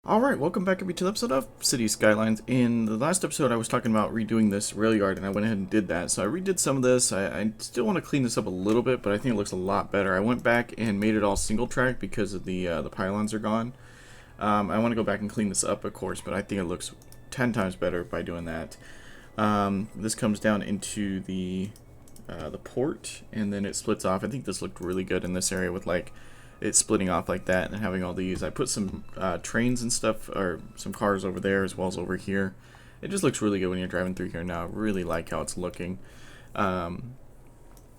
Alright, welcome back everybody to the episode of City Skylines. In the last episode I was talking about redoing this rail yard and I went ahead and did that. So I redid some of this. I still want to clean this up a little bit, but I think it looks a lot better. I went back and made it all single track because of the pylons are gone. I want to go back and clean this up, of course, but I think it looks 10 times better by doing that. This comes down into the port and then it splits off. I think this looked really good in this area with like it's splitting off like that and having all these. I put some trains and stuff, or some cars over there as well as over here. It just looks really good when you're driving through here now. I really like how it's looking. I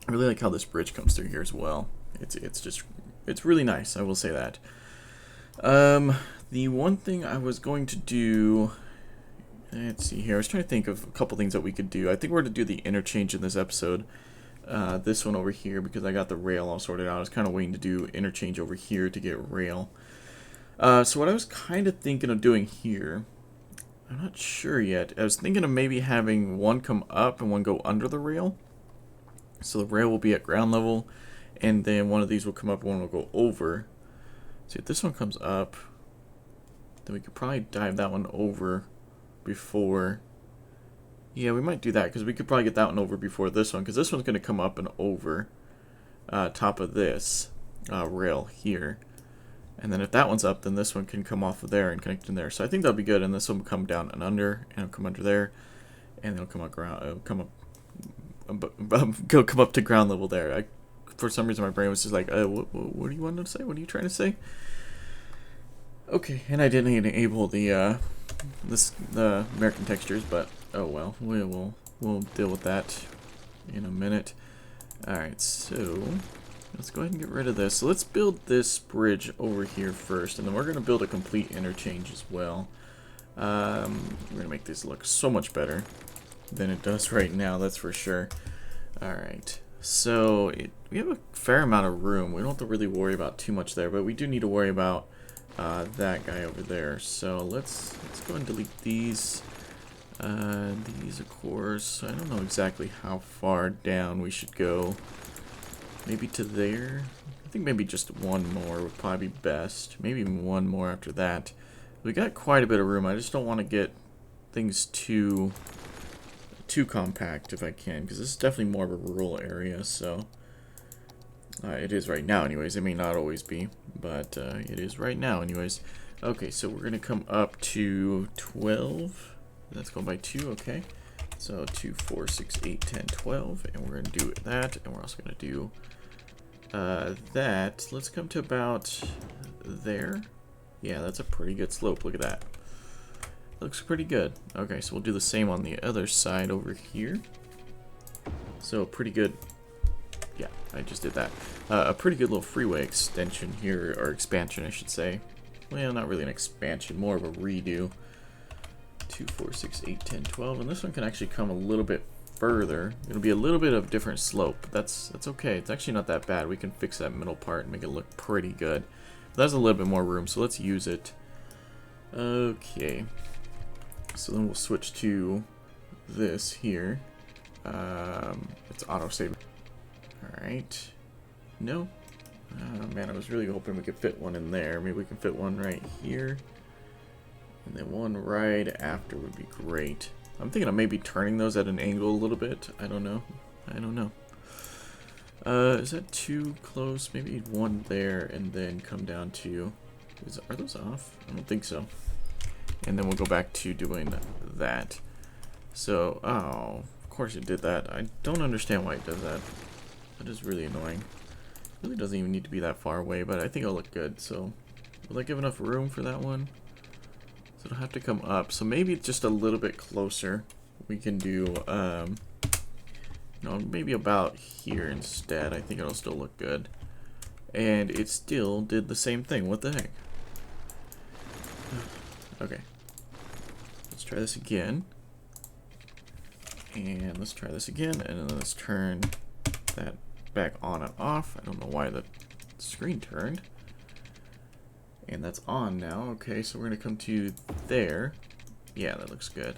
really like how this bridge comes through here as well. It's really nice, I will say that. The one thing I was going to do, let's see here, I was trying to think of a couple things that we could do. I think we're going to do the interchange in this episode. This one over here, because I got the rail all sorted out. I was kind of waiting to do interchange over here to get rail. So what I was kind of thinking of doing here, I'm not sure yet. I was thinking of maybe having one come up and one go under the rail. So the rail will be at ground level, and then one of these will come up and one will go over. So if this one comes up, then we could probably dive that one over before. Yeah, we might do that because we could probably get that one over before this one, because this one's going to come up and over top of this rail here. And then if that one's up, then this one can come off of there and connect in there. So I think that'll be good. And this one will come down and under, and it'll come under there, and it'll come up come up to ground level there. For some reason, my brain was just like, what do you want to say? What are you trying to say? Okay, and I didn't enable the American textures, but oh well, we'll deal with that in a minute. Alright, so let's go ahead and get rid of this. So let's build this bridge over here first, and then we're going to build a complete interchange as well. We're going to make this look so much better than it does right now, that's for sure. Alright, so we have a fair amount of room. We don't have to really worry about too much there, but we do need to worry about that guy over there. So let's go and delete these. These, of course, I don't know exactly how far down we should go. Maybe to there. I think maybe just one more would probably be best. Maybe even one more after that. We got quite a bit of room. I just don't want to get things too compact if I can, because this is definitely more of a rural area. So it is right now, anyways. It may not always be, but it is right now, anyways. Okay, so we're gonna come up to 12. Let's go by 2, okay. So 2, 4, 6, 8, 10, 12, and we're gonna do that, and we're also gonna do that. Let's come to about there. Yeah, that's a pretty good slope. Look at that. Looks pretty good. Okay, so we'll do the same on the other side over here. So pretty good. Yeah, I just did that. A pretty good little freeway extension here, or expansion, I should say. Well, not really an expansion, more of a redo. 2, 4, 6, 8, 10, 12, and this one can actually come a little bit further. It'll be a little bit of different slope, but that's okay. It's actually not that bad. We can fix that middle part and make it look pretty good. But there's a little bit more room, so let's use it. Okay. So then we'll switch to this here. It's autosave. Alright. No. Oh man, I was really hoping we could fit one in there. Maybe we can fit one right here. And then one right after would be great. I'm thinking of maybe turning those at an angle a little bit. I don't know. Is that too close? Maybe one there and then come down to... Are those off? I don't think so. And then we'll go back to doing that. So, oh, of course it did that. I don't understand why it does that. That is really annoying. It really doesn't even need to be that far away, but I think it'll look good. So, will that give enough room for that one? So it'll have to come up. So maybe it's just a little bit closer. We can do, maybe about here instead. I think it'll still look good. And it still did the same thing. What the heck? Okay. Let's try this again. And let's try this again. And then let's turn that back on and off. I don't know why the screen turned. And that's on now. Okay, so we're going to come to there. Yeah, that looks good.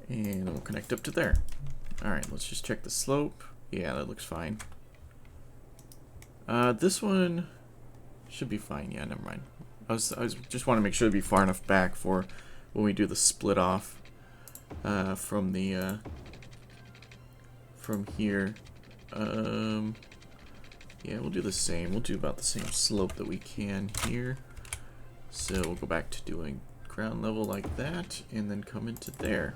And we'll connect up to there. Alright, let's just check the slope. Yeah, that looks fine. This one should be fine. Yeah, never mind. I just want to make sure to be far enough back for when we do the split off from the from here. Yeah, we'll do the same. We'll do about the same slope that we can here. So we'll go back to doing ground level like that, and then come into there.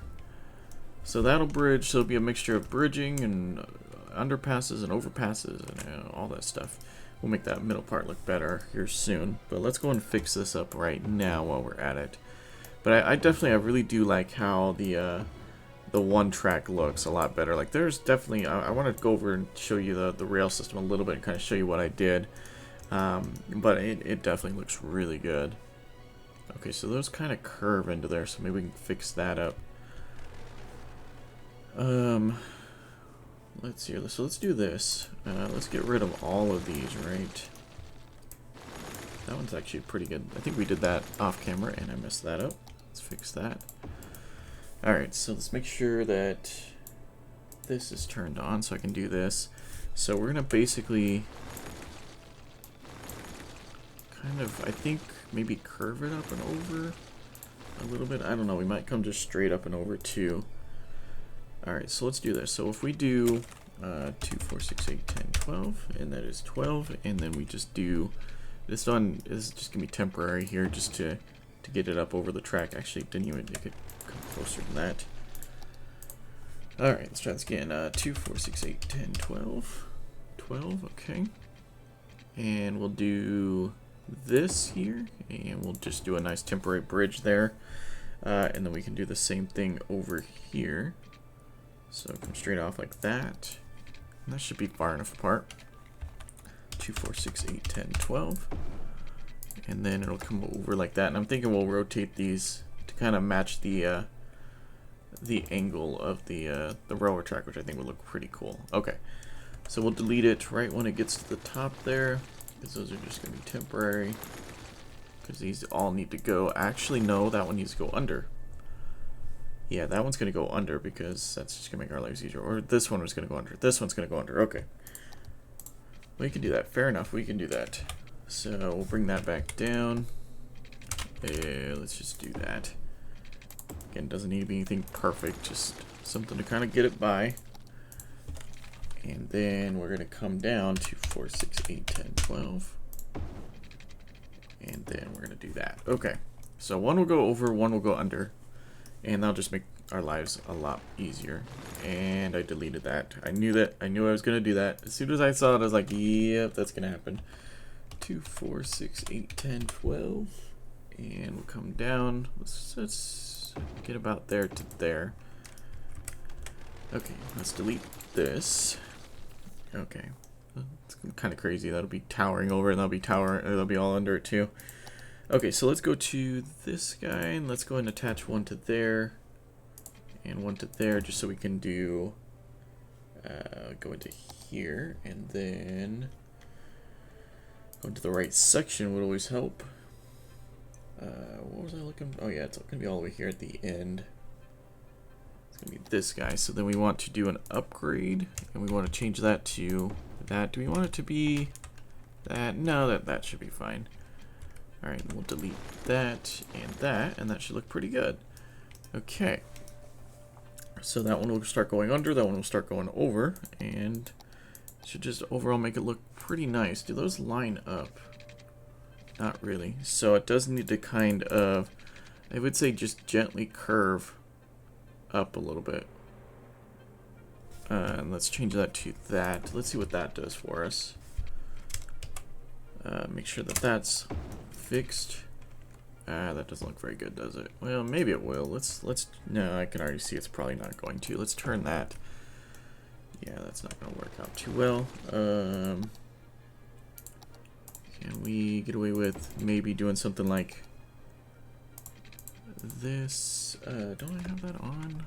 So that'll bridge. So it'll be a mixture of bridging and underpasses and overpasses and all that stuff. We'll make that middle part look better here soon. But let's go and fix this up right now while we're at it. But I really do like how the one track looks a lot better. Like there's definitely, I want to go over and show you the rail system a little bit and kind of show you what I did. But it definitely looks really good. Okay, so those kind of curve into there, so maybe we can fix that up. Let's see. So let's do this. Let's get rid of all of these, right? That one's actually pretty good. I think we did that off camera and I messed that up. Let's fix that. Alright, so let's make sure that this is turned on so I can do this. So we're gonna basically kind of, I think, maybe curve it up and over a little bit. I don't know, we might come just straight up and over too. Alright, so let's do this. So if we do 2, 4, 6, 8, 10, 12, and that is 12, and then we just do this one is just gonna be temporary here just to get it up over the track. Actually, didn't even make it come closer than that. Alright, let's try this again. 2, 4, 6, 8, 10, 12. 12, okay. And we'll do this here, and we'll just do a nice temporary bridge there. And then we can do the same thing over here. So come straight off like that. And that should be far enough apart. 2, 4, 6, 8, 10, 12. And then it'll come over like that. And I'm thinking we'll rotate these to kind of match the angle of the railroad track, which I think would look pretty cool. Okay, so we'll delete it right when it gets to the top there, because those are just going to be temporary. Because these all need to go. Actually, no, that one needs to go under. Yeah, that one's going to go under because that's just going to make our lives easier. Or this one was going to go under. This one's going to go under. Okay. We can do that. Fair enough. We can do that. So we'll bring that back down. Let's just do that. Again, doesn't need to be anything perfect. Just something to kind of get it by. And then we're going to come down to 4, 6, 8, 10, 12. And then we're going to do that. Okay. So one will go over, one will go under. And that'll just make our lives a lot easier. And I deleted that. I knew I was going to do that. As soon as I saw it, I was like, yep, that's going to happen. 2, 4, 6, 8, 10, 12. And we'll come down. Let's get about there to there. Okay, let's delete this. Okay. It's kind of crazy. That'll be towering over, and that'll be all under it too. Okay, so let's go to this guy, and let's go and attach one to there, and one to there, just so we can do, go into here, and then go into the right section would always help. What was I looking? Oh yeah, it's going to be all the way here at the end. It's going to be this guy. So then we want to do an upgrade, and we want to change that to that. Do we want it to be that? No, that should be fine. Alright, we'll delete that, and that should look pretty good. Okay. So that one will start going under, that one will start going over, and should just overall make it look pretty nice. Do those line up? Not really. So it does need to kind of, I would say, just gently curve up a little bit. And let's change that to that. Let's see what that does for us. Make sure that that's fixed. That doesn't look very good, does it? Well, maybe it will. No, I can already see it's probably not going to. Let's turn that. Yeah, that's not going to work out too well. Can we get away with maybe doing something like this? Don't I have that on?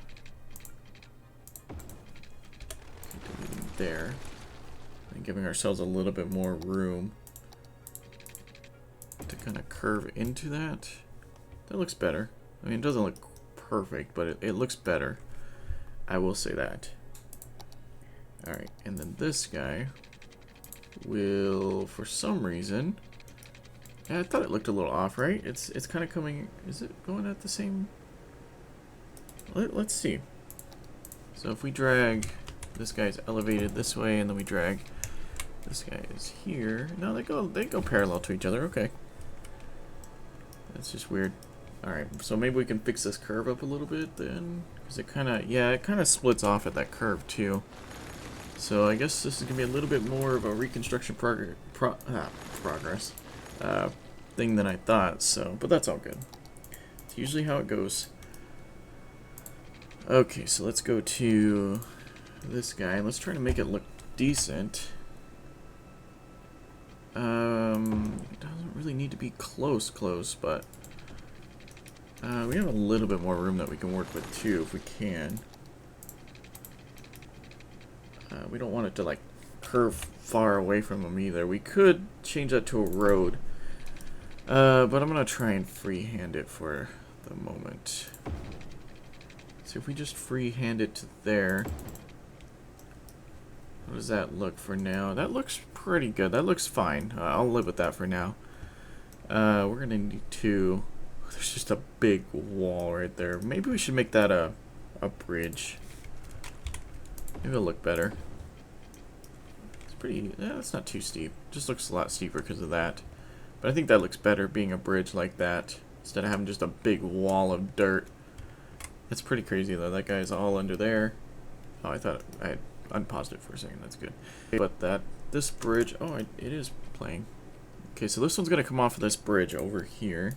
Deleting there. And giving ourselves a little bit more room to kind of curve into that. That looks better. I mean, it doesn't look perfect, but it looks better. I will say that. Alright, and then this guy will, for some reason, Yeah, I thought it looked a little off, right? It's kind of coming. Is it going at the same? Let's see. So if we drag, this guy's elevated this way, and then we drag this guy is here. No, they go parallel to each other. Okay. That's just weird. All right, so maybe we can fix this curve up a little bit then, because it kind of splits off at that curve too. So I guess this is gonna be a little bit more of a reconstruction progress thing than I thought. So, but that's all good. It's usually how it goes. Okay, so let's go to this guy and let's try to make it look decent. It doesn't really need to be close, but we have a little bit more room that we can work with too, if we can. We don't want it to like curve far away from them either. We could change that to a road, but I'm gonna try and freehand it for the moment. So if we just freehand it to there, how does that look for now? That looks pretty good. That looks fine. I'll live with that for now. We're gonna need to. There's just a big wall right there. Maybe we should make that a bridge. Maybe it'll look better. It's pretty. Yeah, it's not too steep. Just looks a lot steeper because of that. But I think that looks better being a bridge like that instead of having just a big wall of dirt. That's pretty crazy though. That guy's all under there. Oh, I thought I had unpaused it for a second. That's good. But this bridge. Oh, it is playing. Okay, so this one's gonna come off of this bridge over here.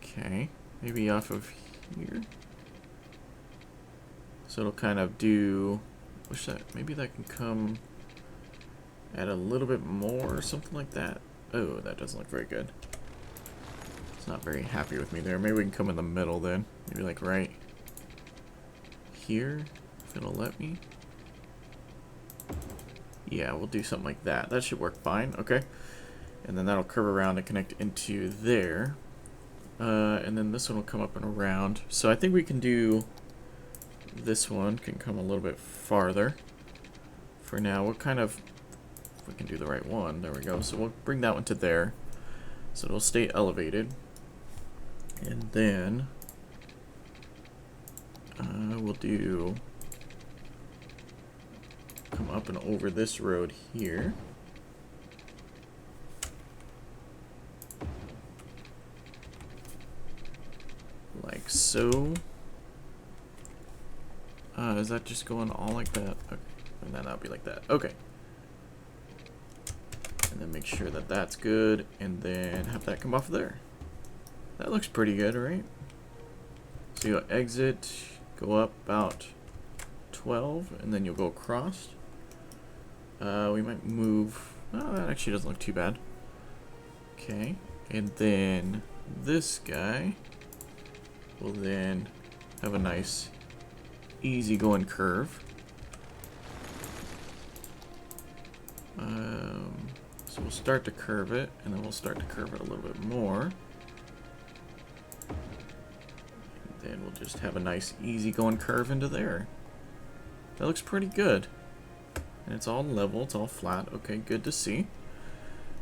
Okay, maybe off of here. So it'll kind of do. Wish that maybe that can come at a little bit more or something like that. Oh, that doesn't look very good. It's not very happy with me there. Maybe we can come in the middle then. Maybe like right here, if it'll let me. Yeah, we'll do something like that. That should work fine. Okay. And then that'll curve around and connect into there. And then this one will come up and around. So I think we can do this one can come a little bit farther. For now, we'll kind of, if we can do the right one, there we go. So we'll bring that one to there. So it'll stay elevated. And then we'll do come up and over this road here. Like so. Is that just going all like that? Okay. And then that'll be like that. Okay. And then make sure that that's good. And then have that come off there. That looks pretty good, right? So you'll exit, go up about 12, and then you'll go across. We might move. Oh, that actually doesn't look too bad. Okay. And then this guy will then have a nice easy going curve. So we'll start to curve it, and then we'll start to curve it a little bit more. And then we'll just have a nice easy going curve into there. That looks pretty good. And it's all level, it's all flat. Okay, good to see.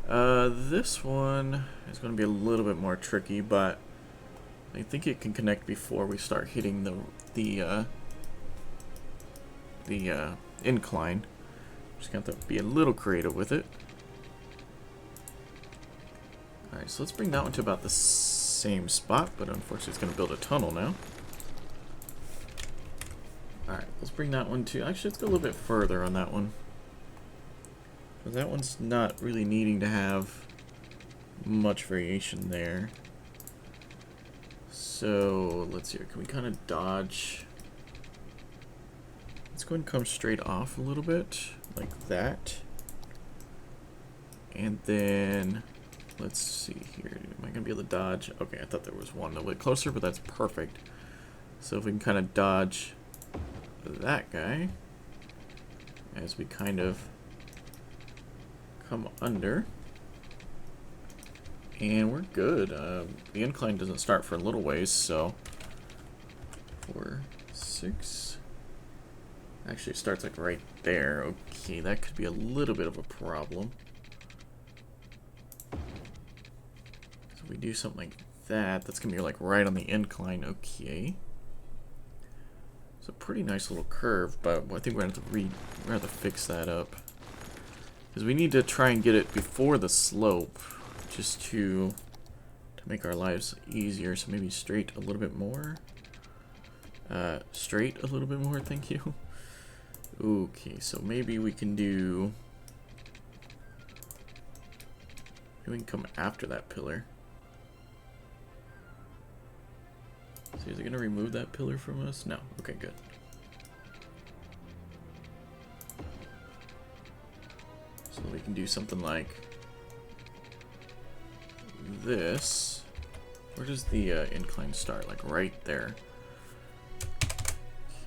This one is going to be a little bit more tricky, but I think it can connect before we start hitting the incline. Just got to be a little creative with it. Alright, so let's bring that one to about the same spot, but unfortunately it's going to build a tunnel now. Alright, let's bring that one to... Actually, let's go a little bit further on that one. Because that one's not really needing to have much variation there. So, let's see here. Can we kind of dodge... Let's go ahead and come straight off a little bit, like that. And then, let's see here. Am I going to be able to dodge? Okay, I thought there was one a little bit closer, but that's perfect. So if we can kind of dodge that guy as we kind of come under. And we're good. The incline doesn't start for a little ways, so 4, 6... Actually, it starts like right there. Okay, that could be a little bit of a problem. if we do something like that, that's gonna be like right on the incline. Okay. It's a pretty nice little curve, but I think we're gonna have to fix that up. Because we need to try and get it before the slope, just to make our lives easier. So maybe straight a little bit more. Straight a little bit more, thank you. Okay, so maybe we can do... maybe we can come after that pillar. So is it going to remove that pillar from us? No. Okay, good. So we can do something like this. Where does the incline start? Like right there.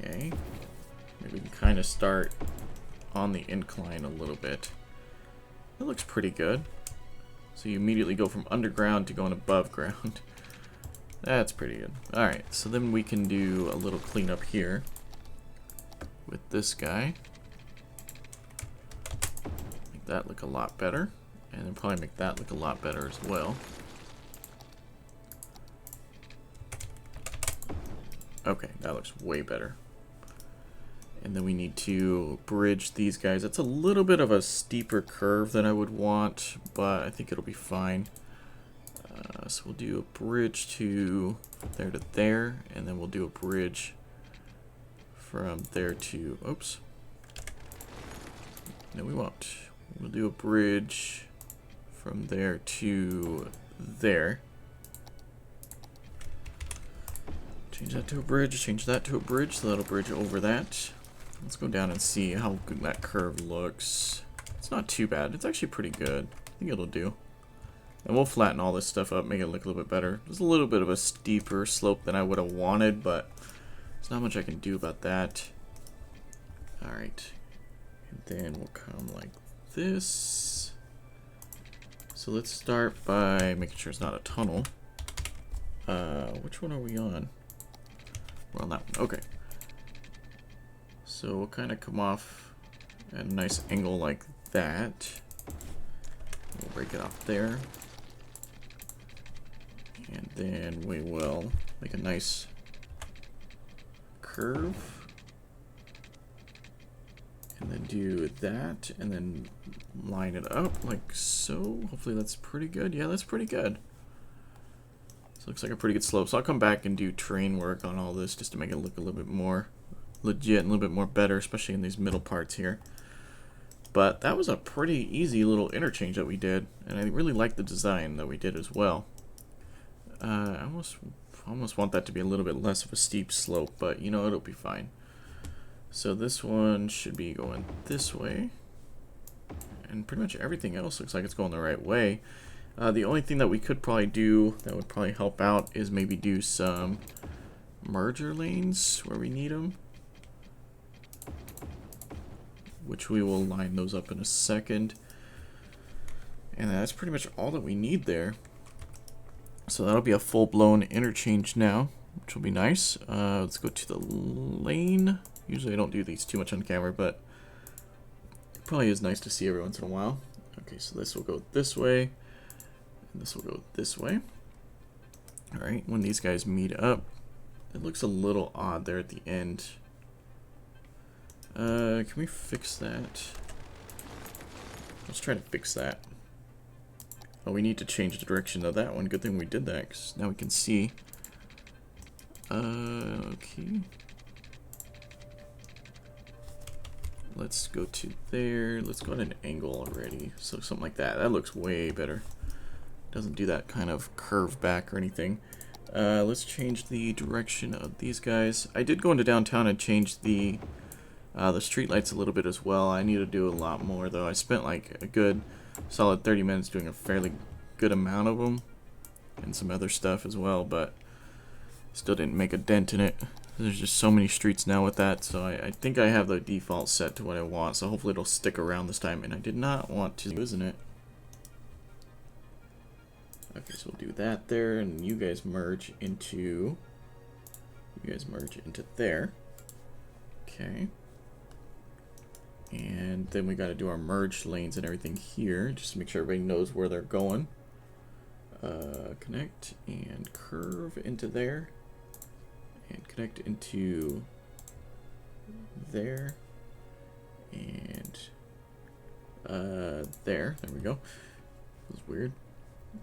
Okay. Maybe we can kind of start on the incline a little bit. That looks pretty good. So you immediately go from underground to going above ground. That's pretty good. Alright, so then we can do a little cleanup here with this guy. Make that look a lot better. And then probably make that look a lot better as well. Okay, that looks way better. And then we need to bridge these guys. That's a little bit of a steeper curve than I would want, but I think it'll be fine. So we'll do a bridge to there, and then we'll do a bridge from there to, oops. No, we won't. We'll do a bridge from there to there. Change that to a bridge, change that to a bridge, so that'll bridge over that. Let's go down and see how good that curve looks. It's not too bad. It's actually pretty good. I think it'll do. And we'll flatten all this stuff up, make it look a little bit better. There's a little bit of a steeper slope than I would have wanted, but there's not much I can do about that. Alright. And then we'll come like this. So let's start by making sure it's not a tunnel. Which one are we on? We're on that one. Okay. So we'll kind of come off at a nice angle like that. We'll break it off there. And then we will make a nice curve. And then do that. And then line it up like so. Hopefully that's pretty good. Yeah, that's pretty good. So it looks like a pretty good slope. So I'll come back and do terrain work on all this just to make it look a little bit more legit and a little bit more better, especially in these middle parts here. But that was a pretty easy little interchange that we did, and I really like the design that we did as well. I almost want that to be a little bit less of a steep slope, but you know, it'll be fine. So this one should be going this way, and pretty much everything else looks like it's going the right way. The only thing that we could probably do that would probably help out is maybe do some merger lanes where we need them, which we will line those up in a second. And that's pretty much all that we need there. So that'll be a full-blown interchange now, which will be nice. Let's go to the lane. Usually I don't do these too much on camera, but it probably is nice to see every once in a while. Okay, so this will go this way, and this will go this way. Alright, when these guys meet up, it looks a little odd there at the end. Can we fix that? Let's try to fix that. Oh, we need to change the direction of that one. Good thing we did that, because now we can see. Okay. Let's go to there. Let's go at an angle already. So something like that. That looks way better. Doesn't do that kind of curve back or anything. Let's change the direction of these guys. I did go into downtown and change the street lights a little bit as well. I need to do a lot more though. I spent like a good solid 30 minutes doing a fairly good amount of them and some other stuff as well, but still didn't make a dent in it. There's just so many streets now with that, so I think I have the default set to what I want, so hopefully it'll stick around this time. And I did not want to, isn't it? Okay, so we'll do that there, and you guys merge into there. Okay. And then we got to do our merge lanes and everything here, just to make sure everybody knows where they're going. Connect and curve into there, and connect into there, and there we go. That was weird.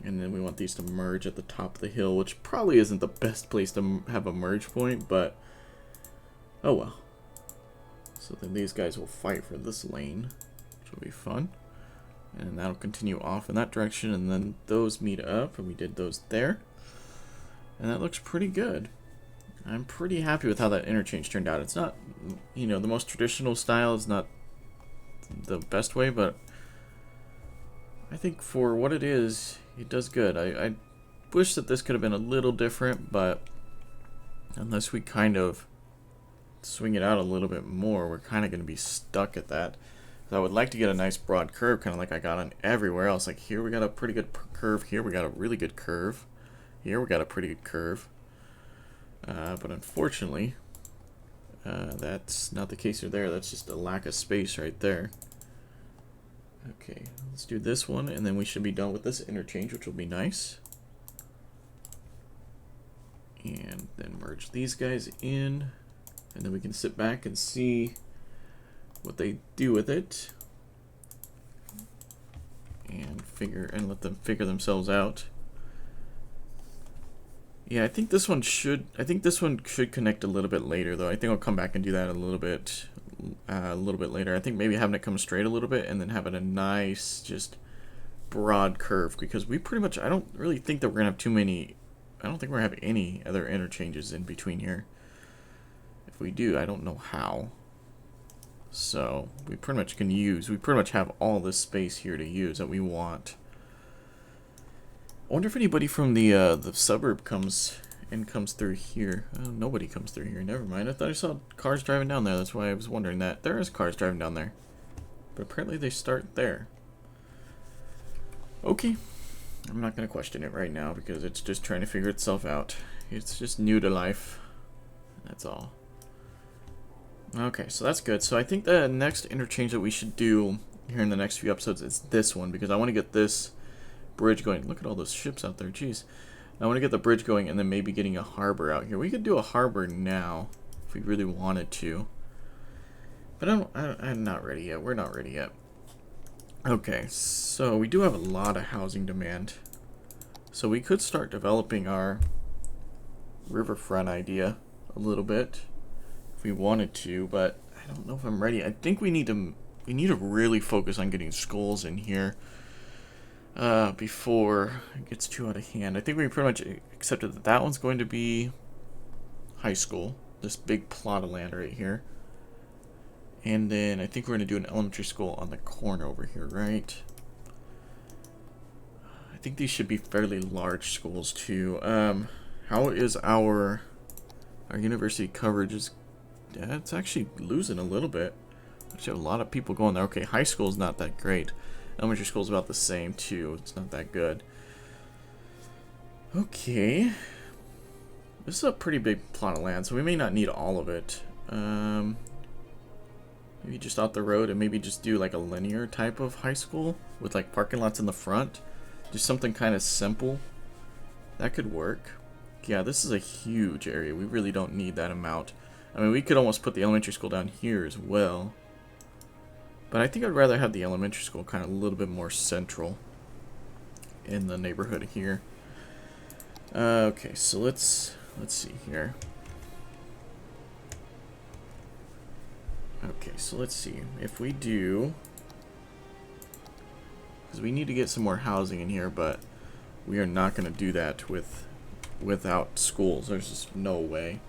And then we want these to merge at the top of the hill, which probably isn't the best place to have a merge point, but oh well. So then these guys will fight for this lane, which will be fun. And that'll continue off in that direction, and then those meet up, and we did those there. And that looks pretty good. I'm pretty happy with how that interchange turned out. It's not, you know, the most traditional style. It's not the best way, but I think for what it is, it does good. I wish that this could have been a little different, but unless we kind of swing it out a little bit more, we're kind of going to be stuck at that. So I would like to get a nice broad curve, kind of like I got on everywhere else. Like here we got a pretty good curve. Here we got a really good curve. Here we got a pretty good curve. But unfortunately, that's not the case there. That's just a lack of space right there. Okay, let's do this one, and then we should be done with this interchange, which will be nice. And then merge these guys in, and then we can sit back and see what they do with it, and let them figure themselves out. Yeah, I think this one should connect a little bit later, though. I think I'll come back and do that a little bit later. I think maybe having it come straight a little bit and then having a nice, just broad curve, because we pretty much, I don't really think that we're gonna have too many. I don't think we're gonna have any other interchanges in between here. If we do, I don't know how. So we pretty much have all this space here to use that we want. I wonder if anybody from the suburb comes through here. Oh, nobody comes through here. Never mind. I thought I saw cars driving down there. That's why I was wondering that. There is cars driving down there. But apparently they start there. Okay. I'm not going to question it right now because it's just trying to figure itself out. It's just new to life. That's all. Okay, so that's good. So I think the next interchange that we should do here in the next few episodes is this one, because I want to get this bridge going. Look at all those ships out there. Jeez. I want to get the bridge going and then maybe getting a harbor out here. We could do a harbor now if we really wanted to. But I'm not ready yet. We're not ready yet. Okay, so we do have a lot of housing demand. So we could start developing our riverfront idea a little bit if we wanted to, but I don't know if I'm ready. I think we need to really focus on getting schools in here before it gets too out of hand. I think we pretty much accepted that that one's going to be high school, this big plot of land right here. And then I think we're going to do an elementary school on the corner over here, right? I think these should be fairly large schools too. How is our university coverage? It's actually losing a little bit. Actually, have a lot of people going there. Okay, high school is not that great. Elementary school is about the same too. It's not that good. Okay, this is a pretty big plot of land, so we may not need all of it. Maybe just out the road, and maybe just do like a linear type of high school with like parking lots in the front. Just something kind of simple. That could work. Yeah, this is a huge area. We really don't need that amount. I mean, we could almost put the elementary school down here as well. But I think I'd rather have the elementary school kind of a little bit more central in the neighborhood here. Okay, so let's see here. Okay, so let's see if we do, because we need to get some more housing in here, but we are not going to do that without schools. There's just no way.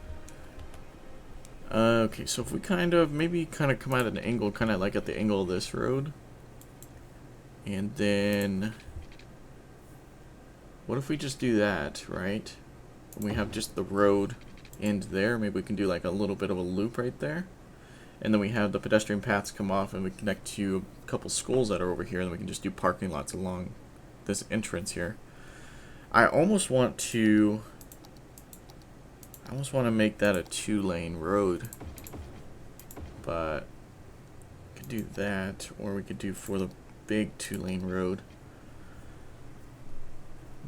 Okay, so if we maybe come at an angle, kind of like at the angle of this road, and then what if we just do that, right? And we have just the road end there. Maybe we can do like a little bit of a loop right there. And then we have the pedestrian paths come off, and we connect to a couple schools that are over here, and we can just do parking lots along this entrance here. I almost want to make that a 2-lane road, but we could do that, or we could do for the big 2-lane road.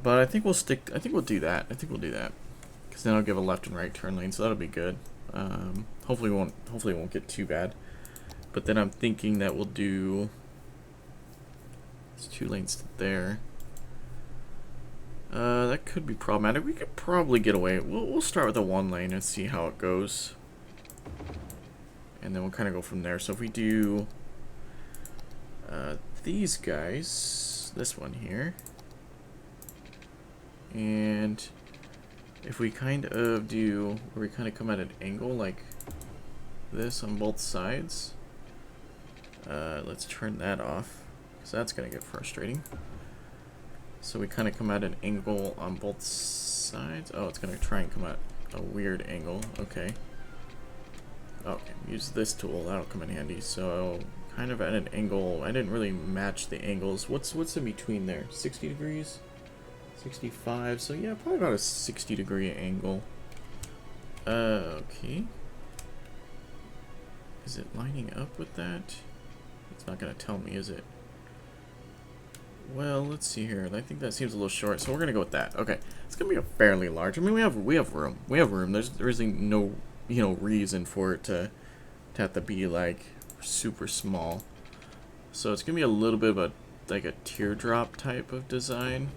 But I think we'll stick. I think we'll do that. I think we'll do that. Because then I'll give a left and right turn lane, so that'll be good. Hopefully it won't get too bad. But then I'm thinking that we'll do. It's 2 lanes to there. That could be problematic. We could probably get away. We'll start with a 1 lane and see how it goes. And then we'll kind of go from there. So if we do these guys, this one here, and if we kind of do, where we kind of come at an angle like this on both sides, let's turn that off, because that's going to get frustrating. So we kind of come at an angle on both sides. Oh, it's going to try and come at a weird angle. Okay. Okay, use this tool. That'll come in handy. So kind of at an angle. I didn't really match the angles. What's in between there? 60 degrees? 65. So yeah, probably about a 60-degree angle. Okay. Is it lining up with that? It's not going to tell me, is it? Well, let's see here. I think that seems a little short, so we're gonna go with that. Okay, it's gonna be a fairly large. I mean, we have room. We have room. There isn't no reason for it to have to be like super small. So it's gonna be a little bit of a like a teardrop type of design.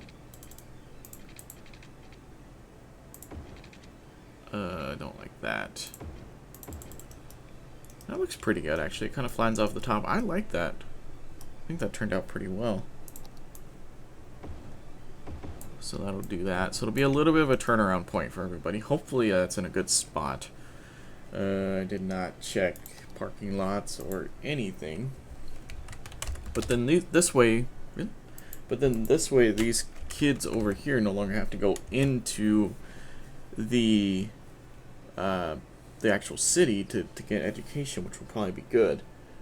I don't like that. That looks pretty good actually. It kind of flattens off the top. I like that. I think that turned out pretty well. So that'll do that. So it'll be a little bit of a turnaround point for everybody. Hopefully that's in a good spot. I did not check parking lots or anything. But then this way, these kids over here no longer have to go into the actual city to get education, which will probably be good.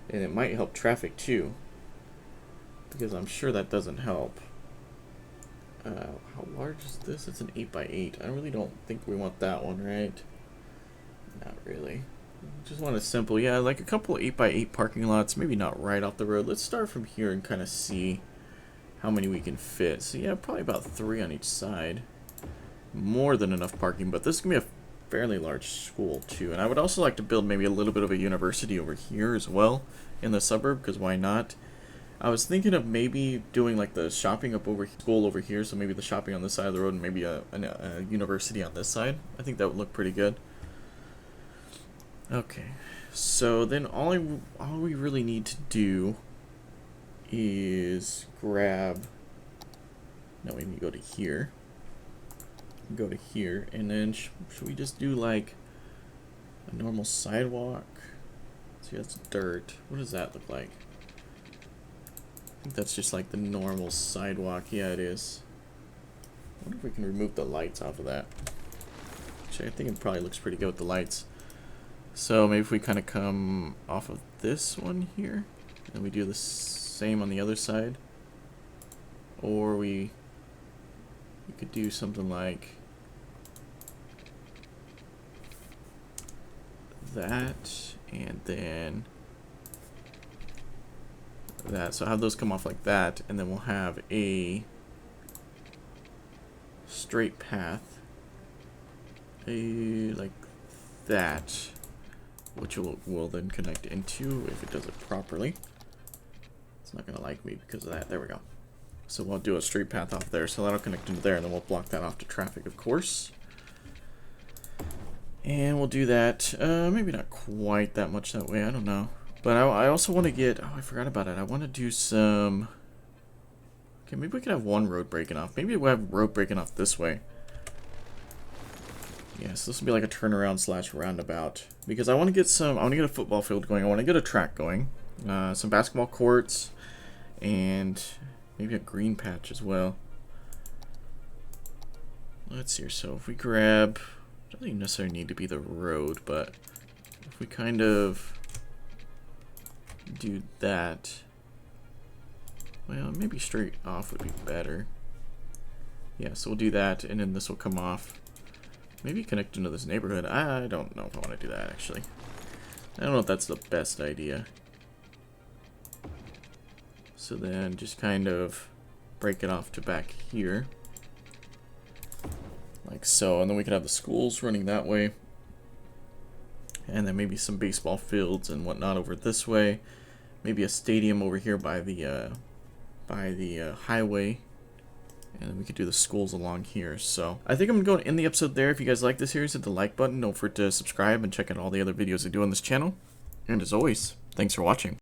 And it might help traffic too, because I'm sure that doesn't help. How large is this? It's an 8x8. I really don't think we want that one, right? Not really. Just want a simple, yeah, like a couple 8x8 parking lots, maybe not right off the road. Let's start from here and kind of see how many we can fit. So yeah, probably about 3 on each side. More than enough parking, but this is going to be a fairly large school too. And I would also like to build maybe a little bit of a university over here as well in the suburb, because why not? I was thinking of maybe doing like the shopping school over here, so maybe the shopping on this side of the road and maybe a university on this side. I think that would look pretty good. Okay, so then all we really need to do is grab. No, we need to go to here. Go to here, and then should we just do like a normal sidewalk? See, that's dirt. What does that look like? I think that's just like the normal sidewalk. Yeah, it is. I wonder if we can remove the lights off of that. Actually, I think it probably looks pretty good with the lights. So maybe if we kind of come off of this one here, and we do the same on the other side. Or we could do something like that, and then that. So have those come off like that, and then we'll have a straight path like that, which will then connect into, if it does it properly. It's not gonna like me because of that. There we go. So we'll do a straight path off there, so that'll connect into there, and then we'll block that off to traffic, of course. And we'll do that, maybe not quite that much that way, I don't know. But I also want to get, oh, I forgot about it. I want to do some, okay, maybe we could have one road breaking off. Maybe we'll have road breaking off this way. Yes, this will be like a turnaround / roundabout. Because I want to get a football field going. I want to get a track going. Some basketball courts. And maybe a green patch as well. Let's see here. So if we grab, doesn't even necessarily need to be the road, but if we kind of do that, well, maybe straight off would be better. Yeah, so we'll do that, and then this will come off. Maybe connect into this neighborhood. I don't know if I want to do that, actually. I don't know if that's the best idea. So then just kind of break it off to back here. like so, and then we could have the schools running that way, and then maybe some baseball fields and whatnot over this way, maybe a stadium over here by the highway, and then we could do the schools along here. So I think I'm going to end the episode there. If you guys like this series, hit the like button. Don't forget to subscribe and check out all the other videos I do on this channel. And as always, thanks for watching.